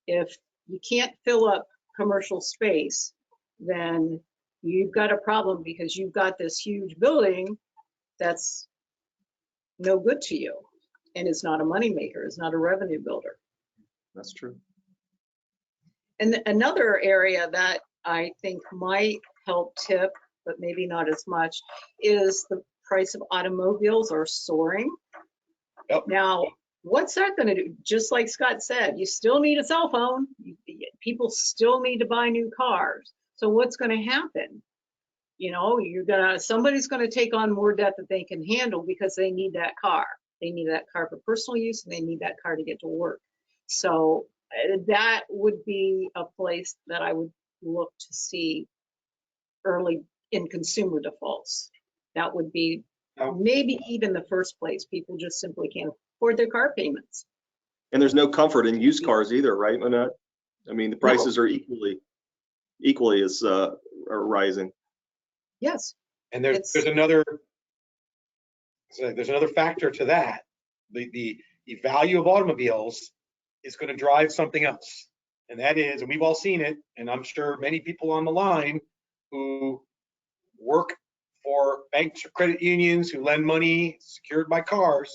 If you can't fill up commercial space, then you've got a problem, because you've got this huge building that's no good to you, and it's not a moneymaker, it's not a revenue builder. That's true. And another area that I think might help tip, but maybe not as much, is the price of automobiles are soaring. Yep. Now, what's that going to do? Just like Scott said, you still need a cell phone. People still need to buy new cars. So what's going to happen? Somebody's going to take on more debt that they can handle because they need that car. They need that car for personal use, and they need that car to get to work. So that would be a place that I would look to see early in consumer defaults. That would be maybe even the first place. People just simply can't afford their car payments. And there's no comfort in used cars either, right, Monette? I mean, the prices are equally as are rising. Yes. And there's another factor to that. The value of automobiles is going to drive something else, and that is, and we've all seen it, and I'm sure many people on the line who work for banks or credit unions who lend money secured by cars.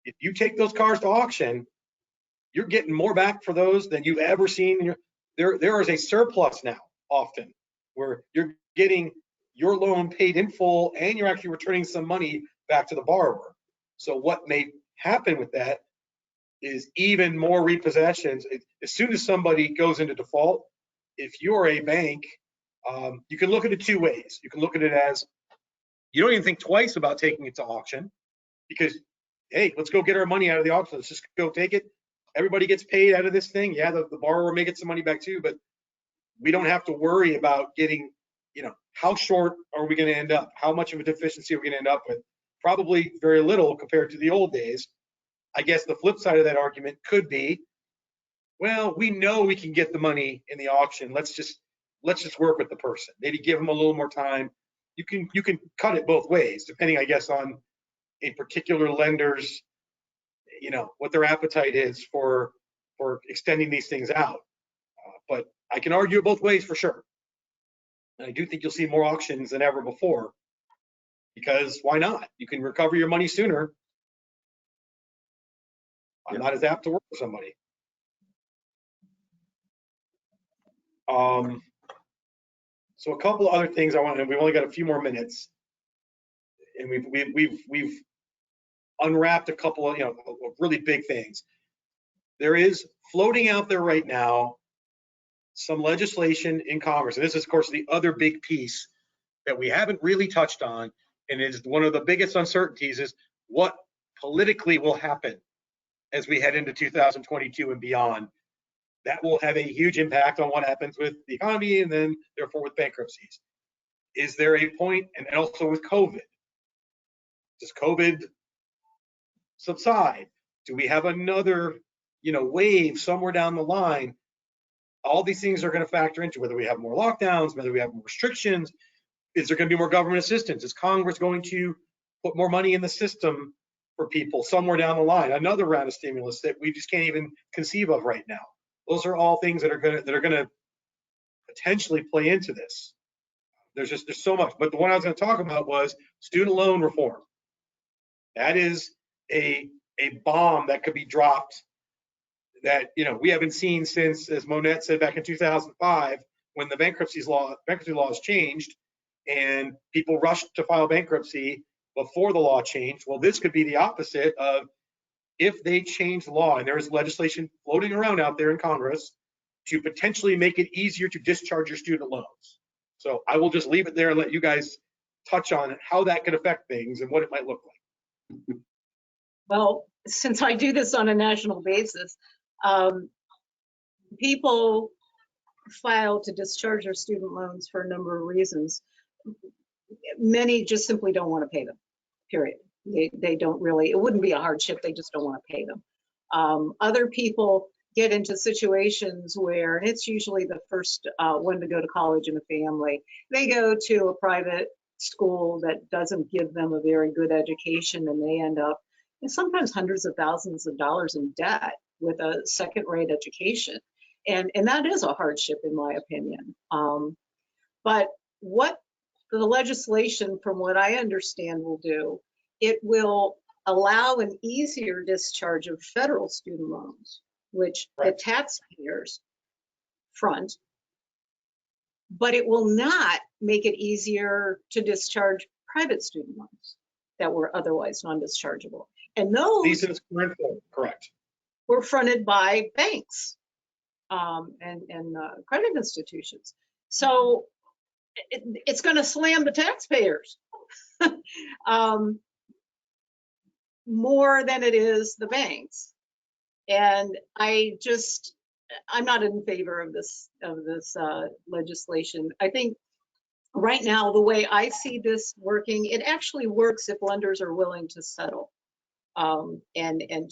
If you take those cars to auction, you're getting more back for those than you've ever seen. There is a surplus now, often, where you're getting your loan paid in full and you're actually returning some money back to the borrower. So what may happen with that is even more repossessions. As soon as somebody goes into default, if you're a bank, you can look at it two ways. You can look at it as, you don't even think twice about taking it to auction, because, hey, let's go get our money out of the auction. Let's just go take it. Everybody gets paid out of this thing. Yeah, the borrower may get some money back too, but we don't have to worry about getting, how short are we going to end up? How much of a deficiency are we going to end up with? Probably very little compared to the old days. I guess the flip side of that argument could be, well, we know we can get the money in the auction. Let's just work with the person. Maybe give them a little more time. You can cut it both ways, depending, I guess, on a particular lender's, what their appetite is for extending these things out. But I can argue it both ways for sure. And I do think you'll see more auctions than ever before, because why not? You can recover your money sooner. I'm not as apt to work with somebody. So a couple of other things I want to, we've only got a few more minutes, and we've unwrapped a couple of, of really big things. There is floating out there right now some legislation in Congress, and this is, of course, the other big piece that we haven't really touched on, and it is one of the biggest uncertainties, is what politically will happen as we head into 2022 and beyond. That will have a huge impact on what happens with the economy, and then therefore with bankruptcies. Is there a point, and also with COVID, does COVID subside? Do we have another wave somewhere down the line, all these things are going to factor into whether we have more lockdowns, whether we have more restrictions. Is there going to be more government assistance? Is Congress going to put more money in the system for people somewhere down the line? Another round of stimulus that we just can't even conceive of right now. Those are all things that are going to potentially play into this. There's so much. But the one I was going to talk about was student loan reform. That is a bomb that could be dropped that we haven't seen since, as Monette said back in 2005, when the bankruptcy laws changed and people rushed to file bankruptcy before the law changed. Well, this could be the opposite of if they change the law, and there is legislation floating around out there in Congress to potentially make it easier to discharge your student loans. So I will just leave it there and let you guys touch on how that could affect things and what it might look like. Well, since I do this on a national basis, people file to discharge their student loans for a number of reasons. Many just simply don't want to pay them, period. They don't really, it wouldn't be a hardship, they just don't want to pay them. Other people get into situations where, and it's usually the first one to go to college in a family, they go to a private school that doesn't give them a very good education, and they end up sometimes hundreds of thousands of dollars in debt with a second-rate education. And that is a hardship, in my opinion. But what the legislation, from what I understand, will do, it will allow an easier discharge of federal student loans, which the taxpayers front, but it will not make it easier to discharge private student loans that were otherwise non-dischargeable. And those correct, were fronted by banks and credit institutions. So it's going to slam the taxpayers more than it is the banks. And I'm not in favor of this legislation. I think right now, the way I see this working, it actually works if lenders are willing to settle and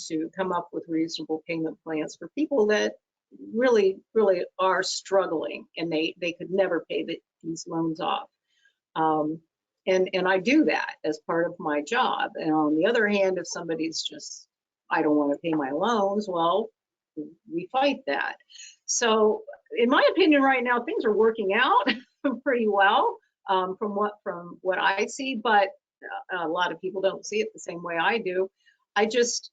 to come up with reasonable payment plans for people that really are struggling and they could never pay these loans off. And I do that as part of my job. And on the other hand, if somebody's just, I don't want to pay my loans, well, we fight that. So in my opinion right now, things are working out pretty well from what I see, but a lot of people don't see it the same way I do. I just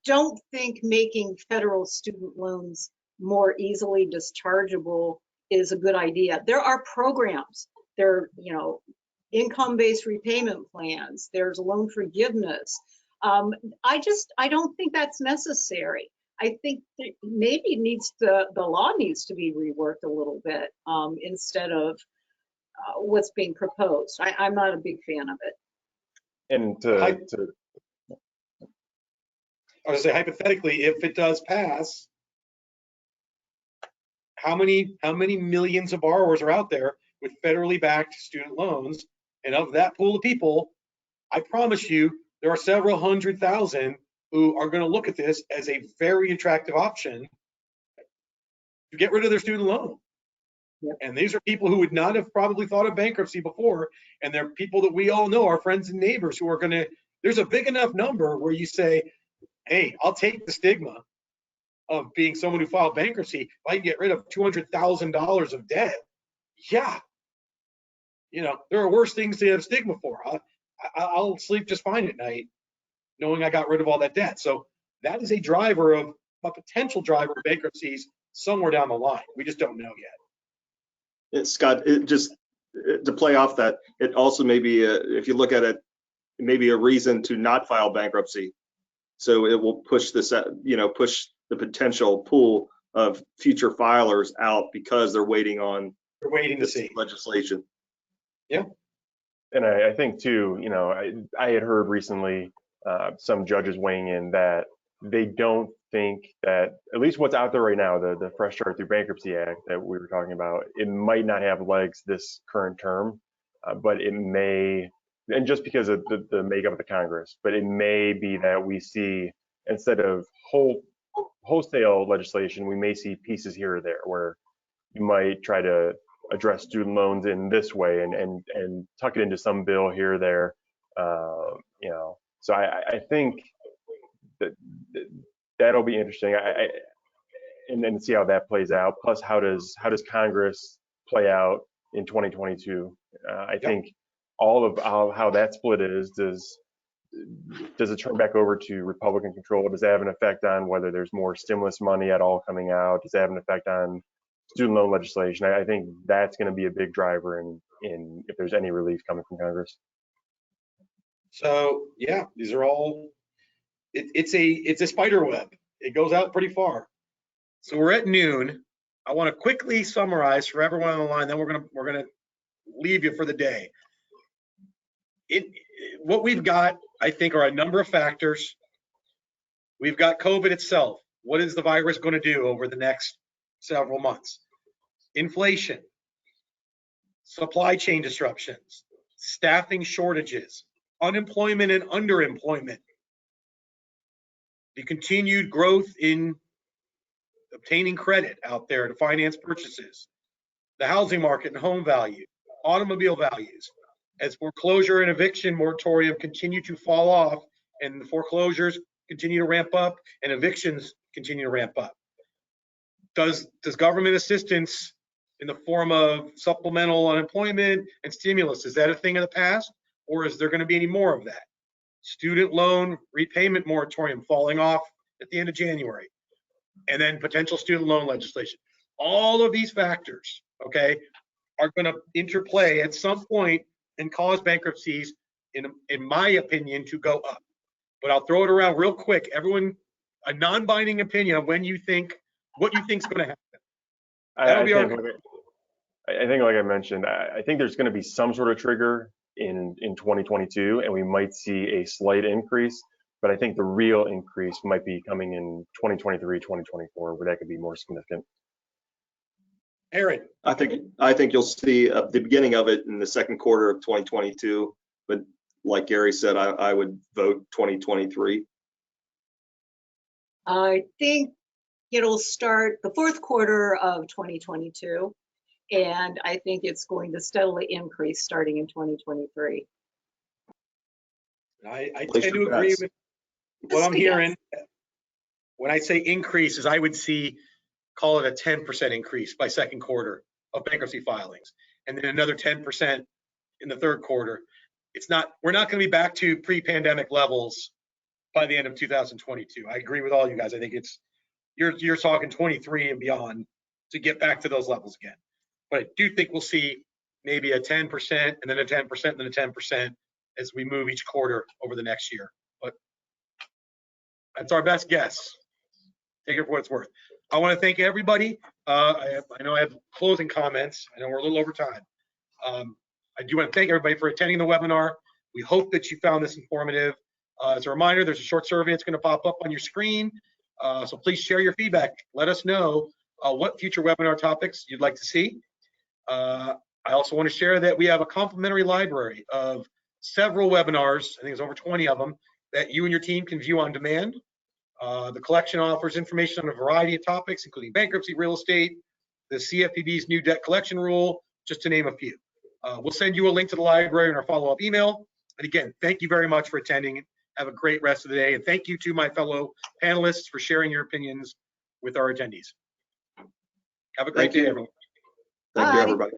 don't think making federal student loans more easily dischargeable is a good idea. There are programs, there are, income-based repayment plans, there's loan forgiveness. I don't think that's necessary. I think that maybe the law needs to be reworked a little bit instead of what's being proposed. I'm not a big fan of it. And I was say hypothetically, if it does pass, how many millions of borrowers are out there with federally backed student loans? And of that pool of people, I promise you, there are several 100,000 who are going to look at this as a very attractive option to get rid of their student loan. Yep. And these are people who would not have probably thought of bankruptcy before. And they're people that we all know, our friends and neighbors, who are going to, there's a big enough number where you say, hey, I'll take the stigma of being someone who filed bankruptcy if I can get rid of $200,000 of debt. Yeah. There are worse things to have stigma for. I'll sleep just fine at night knowing I got rid of all that debt. So that is a potential driver of bankruptcies somewhere down the line. We just don't know yet. Scott, to play off that, it also may be, if you look at it, it may be a reason to not file bankruptcy. So it will push push the potential pool of future filers out because they're waiting to see legislation. Yeah. And I think too, I had heard recently some judges weighing in that they don't think that, at least what's out there right now, the Fresh Start Through Bankruptcy Act that we were talking about, it might not have legs this current term, but it may, and just because of the makeup of the Congress, but it may be that we see, instead of wholesale legislation, we may see pieces here or there where you might try to address student loans in this way and tuck it into some bill here or there. You know, so I think that'll be interesting. And then see how that plays out. Plus, how does Congress play out in 2022? I think all of how that split is, does it turn back over to Republican control? Does that have an effect on whether there's more stimulus money at all coming out? Does that have an effect on student loan legislation? I think that's going to be a big driver in if there's any relief coming from Congress. So yeah, these are all, it's a spider web. It goes out pretty far. So we're at noon. I want to quickly summarize for everyone on the line, then we're gonna leave you for the day. What we've got, I think, are a number of factors. We've got COVID itself. What is the virus going to do over the next several months? Inflation, supply chain disruptions, staffing shortages, unemployment and underemployment, the continued growth in obtaining credit out there to finance purchases, the housing market and home value, automobile values, as foreclosure and eviction moratorium continue to fall off and the foreclosures continue to ramp up and evictions continue to ramp up. Does government assistance in the form of supplemental unemployment and stimulus, is that a thing of the past, or is there going to be any more of that? Student loan repayment moratorium falling off at the end of January, and then potential student loan legislation. All of these factors, okay, are going to interplay at some point and cause bankruptcies, in my opinion, to go up. But I'll throw it around real quick. Everyone, a non-binding opinion of when you think, what you think is going to happen. I think, like I mentioned, I think there's going to be some sort of trigger in 2022, and we might see a slight increase. But I think the real increase might be coming in 2023, 2024, where that could be more significant. Erin, I think you'll see the beginning of it in the second quarter of 2022. But like Garry said, I would vote 2023. I think it'll start the fourth quarter of 2022, and I think it's going to steadily increase starting in 2023. I tend to agree with what I'm hearing. When I say increases, I would see, call it a 10% increase by second quarter of bankruptcy filings, and then another 10% in the third quarter. We're not going to be back to pre-pandemic levels by the end of 2022. I agree with all you guys. I think you're talking 23 and beyond to get back to those levels again. But I do think we'll see maybe a 10% and then a 10% and then a 10% as we move each quarter over the next year. But that's our best guess. Take it for what it's worth. I want to thank everybody. I know I have closing comments. I know we're a little over time. I do want to thank everybody for attending the webinar. We hope that you found this informative. As a reminder, there's a short survey that's going to pop up on your screen. So please share your feedback. Let us know what future webinar topics you'd like to see. I also want to share that we have a complimentary library of several webinars, I think there's over 20 of them, that you and your team can view on demand. The collection offers information on a variety of topics, including bankruptcy, real estate, the CFPB's new debt collection rule, just to name a few. We'll send you a link to the library in our follow-up email. And again, thank you very much for attending. Have a great rest of the day. And thank you to my fellow panelists for sharing your opinions with our attendees. Have a great day, everyone. Thank you, everybody.